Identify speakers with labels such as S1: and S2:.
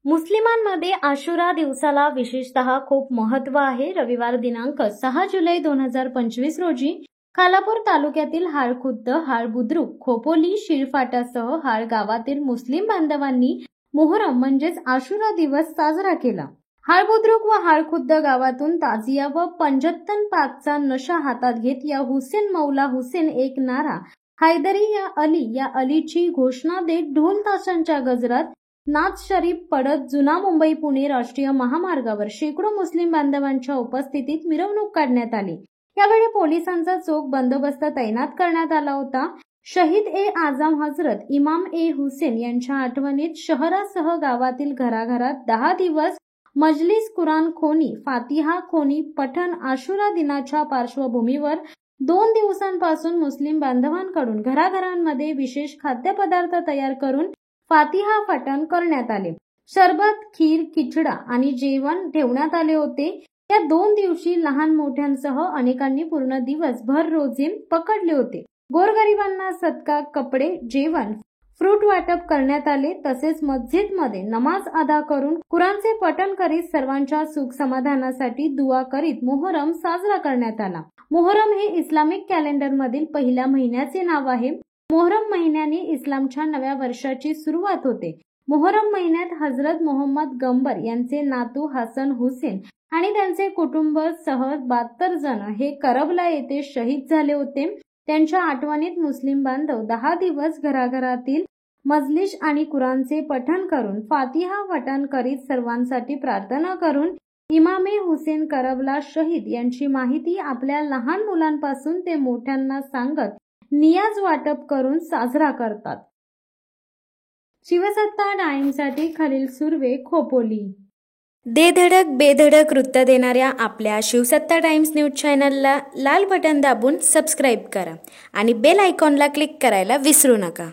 S1: मुस्लिमांमध्ये आशुरा दिवसाला विशेषतः खूप महत्त्व आहे. रविवार दिनांक 6 जुलै 2025 रोजी खालापूर तालुक्यातील हाळखुद्द, हाळबुद्रुक, खोपोली, शिळफाटासह हाळ गावातील मुस्लिम बांधवांनी मोहरम म्हणजेच आशुरा दिवस साजरा केला. हाळबुद्रुक व हाळखुद्द गावातून ताजिया व पंजत्तन पाकचा नशा हातात घेत या हुसेन मौला हुसेन एक नारा हैदरी या अलीची घोषणा देत ढोल ताशांच्या गजरात नाथ शरीफ पडत जुना मुंबई पुणे राष्ट्रीय महामार्गावर शेकडो मुस्लिम बांधवांच्या उपस्थितीत मिरवणूक काढण्यात आली. यावेळी पोलिसांचा चोख बंदोबस्त तैनात करण्यात आला होता. शहीद ए आझम हजरत इमाम ए हुसेन यांच्या आठवणीत शहरासह गावातील घराघरात 10 दिवस मजलिस, कुराण खोनी, फातिहा खोनी पठण. आशुरा दिनाच्या पार्श्वभूमीवर 2 दिवसांपासून मुस्लिम बांधवांकडून घराघरांमध्ये विशेष खाद्यपदार्थ तयार करून फातिहा पठण करण्यात आले. सरबत, खीर, खिचडा आणि जेवण ठेवण्यात आले होते. या 2 दिवशी लहान मोठ्यांसह अनेकांनी पूर्ण दिवसभर रोजे पकडले होते. गोरगरिबांना सदका, कपडे, जेवण, फ्रूट वाटप करण्यात आले. तसेच मस्जिदमध्ये नमाज अदा करून कुराणचे पठण करीत सर्वांच्या सुख समाधानासाठी दुआ करीत मोहरम साजरा करण्यात आला. मोहरम हे इस्लामिक कॅलेंडर मधील पहिल्या महिन्याचे नाव आहे. मोहरम महिन्याने इस्लामच्या नव्या वर्षाची सुरुवात होते. मोहरम महिन्यात हजरत मोहम्मद गंबर यांचे नातू हसन हुसेन आणि त्यांचे कुटुंब सह 72 जण हे करबला येथे शहीद झाले होते. त्यांच्या आठवणीत मुस्लिम बांधव 10 दिवस घराघरातील मजलिस आणि कुराणचे पठण करून फातिहा पठण करीत सर्वांसाठी प्रार्थना करून इमामे हुसेन करबला शहीद यांची माहिती आपल्या लहान मुलांपासून ते मोठ्यांना सांगत नियाज वाटप करून साजरा करतात. शिवसत्ता टाइम्ससाठी खलील सुर्वे, खोपोली.
S2: दे धडक बेधडक वृत्त देणाऱ्या आपल्या शिवसत्ता टाइम्स न्यूज चॅनलला लाल बटन दाबून सबस्क्राईब करा आणि बेल आयकॉनला क्लिक करायला विसरू नका.